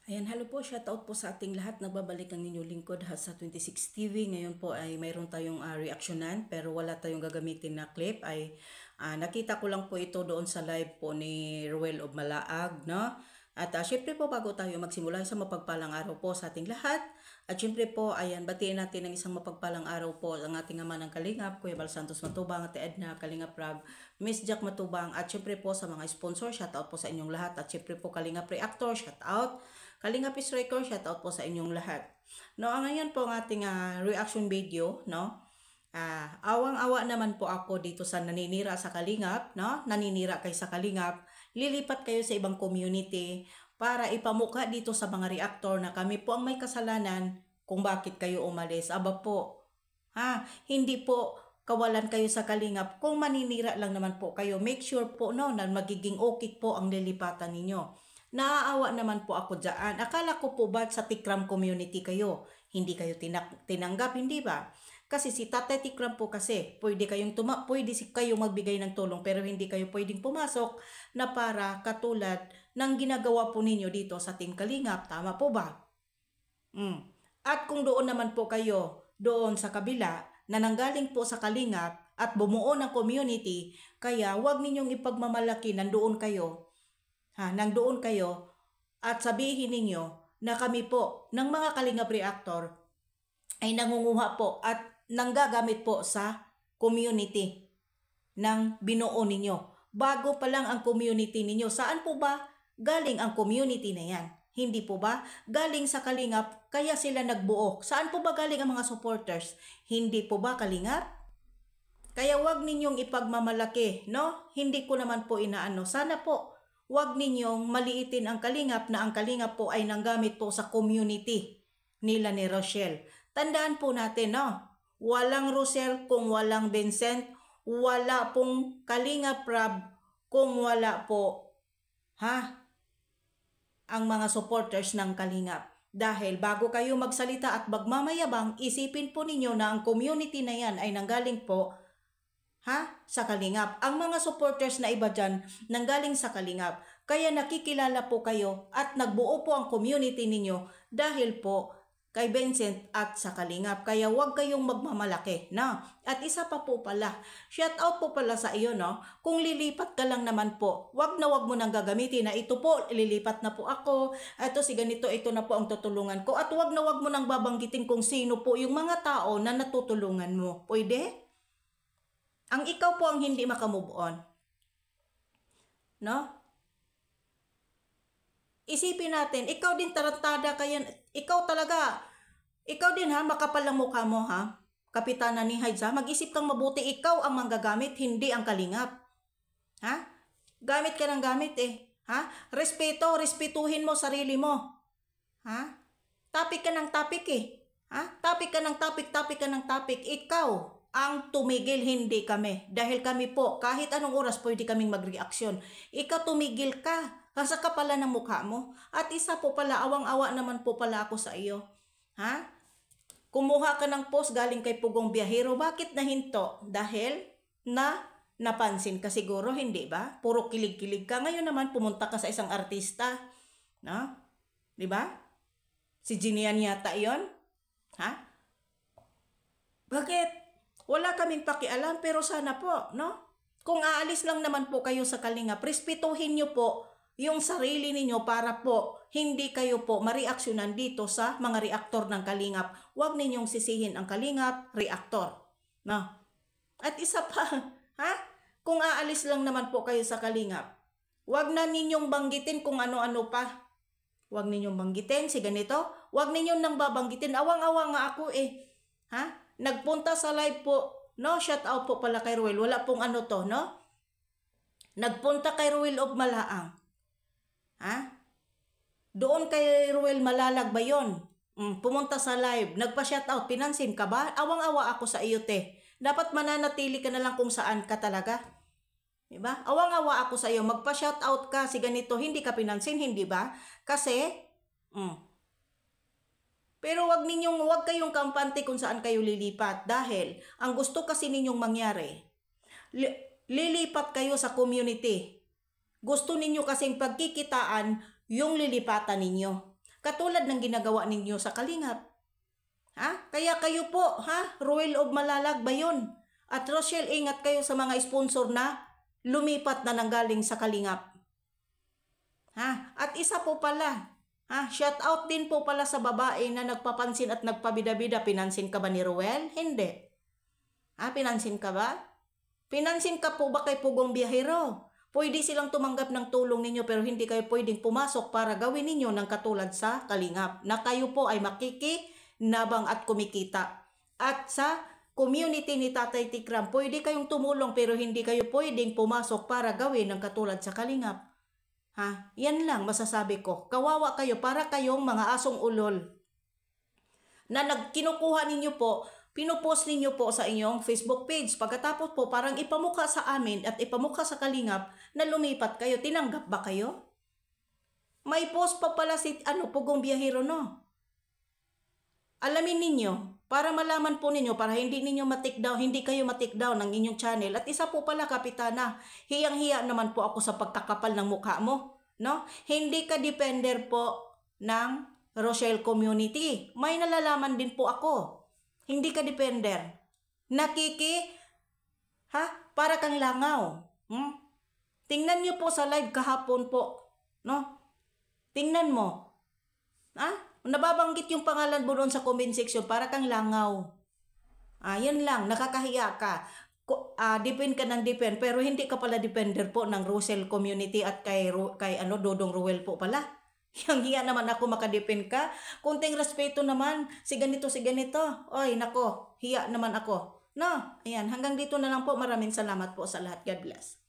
Ayan, hello po, shoutout po sa ating lahat. Nagbabalik ang inyong lingkod sa 26 TV. Ngayon po ay mayroon tayong reactionan pero wala tayong gagamitin na clip. Nakita ko lang po ito doon sa live po ni Ruel of Malaag, no? At syempre po bago tayo magsimula, isang mapagpalang araw po sa ating lahat. At syempre po, ayan, batiin natin ng isang mapagpalang araw po ang ating ama ng Kalingap, Kuya Bal Santos Matubang, Ate Edna, Kalingap Rab, Miss Jack Matubang, at syempre po sa mga sponsor, shoutout po sa inyong lahat. At syempre po Kalingap Reactor, shoutout. Kalingap Striker, shoutout po sa inyong lahat. No, ngayon po ang ating reaction video, no? Awang-awa naman po ako dito sa naninira sa Kalingap, no? Naninira kayo sa Kalingap. Lilipat kayo sa ibang community para ipamukha dito sa mga reactor na kami po ang may kasalanan kung bakit kayo umalis. Aba po, hindi po kawalan kayo sa Kalingap. Kung maninira lang naman po kayo, make sure po no, na magiging okay po ang lilipatan ninyo. Naaawa naman po ako dyan. Akala ko po ba sa Tikram community kayo? Hindi kayo tinanggap, hindi ba? Kasi si Tatay Tikram po kasi, pwede kayo magbigay ng tulong pero hindi kayo pwedeng pumasok na para katulad ng ginagawa po ninyo dito sa Team Kalingap. Tama po ba? At kung doon naman po kayo, doon sa kabila, na nanggaling po sa Kalingap at bumuo ng community, kaya huwag ninyong ipagmamalaki nandoon kayo. Nandoon kayo at sabihin ninyo na kami po ng mga Kalingap Reactor ay nangunguha po at nanggagamit po sa community ng binuo ninyo. Bago pa lang ang community ninyo, saan po ba galing ang community na yan? Hindi po ba? Galing sa Kalingap, kaya sila nagbuo. Saan po ba galing ang mga supporters? Hindi po ba Kalingap? Kaya wag ninyong ipagmamalaki, no? Hindi ko naman po inaano. Sana po huwag ninyong maliitin ang Kalingap na ang Kalingap po ay nanggamit po sa community nila ni Rochelle. Tandaan po natin, no? Walang Rochelle kung walang Vincent, wala pong Kalingap Rab kung wala po, ang mga supporters ng Kalingap. Dahil bago kayo magsalita at magmamayabang, isipin po ninyo na ang community na yan ay nanggaling po sa Kalingap. Ang mga supporters na iba dyan, nanggaling sa Kalingap. Kaya nakikilala po kayo at nagbuo po ang community ninyo dahil po kay Vincent at sa Kalingap. Kaya huwag kayong magmamalaki, no? At isa pa po pala, shout out po pala sa iyo, no? Kung lilipat ka lang naman po, wag mo nang gagamitin na ito po, lilipat na po ako, ito si ganito, ito na po ang tutulungan ko. At wag mo nang babanggitin kung sino po yung mga tao na natutulungan mo. Pwede? Ang ikaw po ang hindi makamove on. No? Isipin natin, ikaw din tarantada kaya, ikaw din makapal ang mukha mo Kapitana ni Hides mag-isip kang mabuti, ikaw ang manggagamit, hindi ang Kalingap. Gamit ka ng gamit respetuhin mo sarili mo. Topic ka ng topic Topic ka ng topic, ikaw ang tumigil, hindi kami. Dahil kami po, kahit anong oras pwede kaming magreaksyon. Ikaw tumigil ka. Kasi ka pala ng mukha mo. At isa po pala, awang-awa naman po pala ako sa iyo. Kumuha ka ng post galing kay Pugong Biyahero. Bakit nahinto? Dahil napansin ka siguro, hindi ba? Puro kilig-kilig ka. Ngayon naman, pumunta ka sa isang artista. Di ba? Si Jinian yata yon. Bakit? Wala kaming pakialam pero sana po, no? Kung aalis lang naman po kayo sa Kalingap, respetuhin nyo po yung sarili ninyo para po hindi kayo po mareaksyonan dito sa mga reaktor ng Kalingap. Huwag ninyong sisihin ang Kalingap, reaktor. No? At isa pa, kung aalis lang naman po kayo sa Kalingap, huwag na ninyong banggitin kung ano-ano pa. Huwag ninyong banggitin si ganito. Huwag ninyong nang babanggitin. Awang-awa nga ako Nagpunta sa live po, no? Shout out po pala kay Ruel. Wala pong ano to, no? Nagpunta kay Ruel of Malaang. Doon kay Ruel Malalag ba yun? Pumunta sa live. Nagpa-shout out. Pinansin ka ba? Awang-awa ako sa iyo, te. Dapat mananatili ka na lang kung saan ka talaga. Diba? Awang-awa ako sa iyo. Magpa-shout out ka si ganito. Hindi ka pinansin, hindi ba? Kasi, pero wag kayong kampante kung saan kayo lilipat dahil ang gusto kasi ninyong mangyari, lilipat kayo sa community. Gusto ninyo kasing pagkikitaan yung lilipatan ninyo. Katulad ng ginagawa ninyo sa Kalingap. Ha? Kaya kayo po, ha? Ruel of Malalag ba yun? At Rochelle, ingat kayo sa mga sponsor na lumipat na nanggaling sa Kalingap. Ha? At isa po pala, ha? Shout out din po pala sa babae na nagpapansin at nagpabida-bida. Pinansin ka ba ni Ruel? Hindi. Ha? Pinansin ka ba? Pinansin ka po ba kay Pugong Biyahero? Pwede silang tumanggap ng tulong ninyo pero hindi kayo pwedeng pumasok para gawin ninyo ng katulad sa Kalingap na kayo po ay makikinabang at kumikita. At sa community ni Tatay Tikram, pwede kayong tumulong pero hindi kayo pwedeng pumasok para gawin ng katulad sa Kalingap. Ha? Yan lang masasabi ko. Kawawa kayo para kayong mga asong ulol na kinukuha ninyo po, pinupost ninyo po sa inyong Facebook page. Pagkatapos po parang ipamukha sa amin at ipamukha sa Kalingap na lumipat kayo. Tinanggap ba kayo? May post pa pala si Pugong Biyahero, no? Alamin ninyo, para malaman po ninyo, para hindi ninyo matikdown, hindi kayo matikdown ng inyong channel. At isa po pala, Kapitana, hiyang-hiya naman po ako sa pagkakapal ng mukha mo, no? Hindi ka depender po ng Rochelle Community. May nalalaman din po ako. Hindi ka depender. Para kang langaw. Tingnan nyo po sa live kahapon po, no? Tingnan mo. Nababanggit yung pangalan mo doon sa comment section, para kang langaw. Yan lang, nakakahiya ka. Depend ka ng depend, pero hindi ka pala depender po ng Rochelle Community at kay Dodong Ruel po pala. Yang hiya naman ako makadepend ka. Kunting respeto naman. Si ganito. Oy, nako, hiya naman ako. No, ayan, hanggang dito na lang po. Maraming salamat po sa lahat. God bless.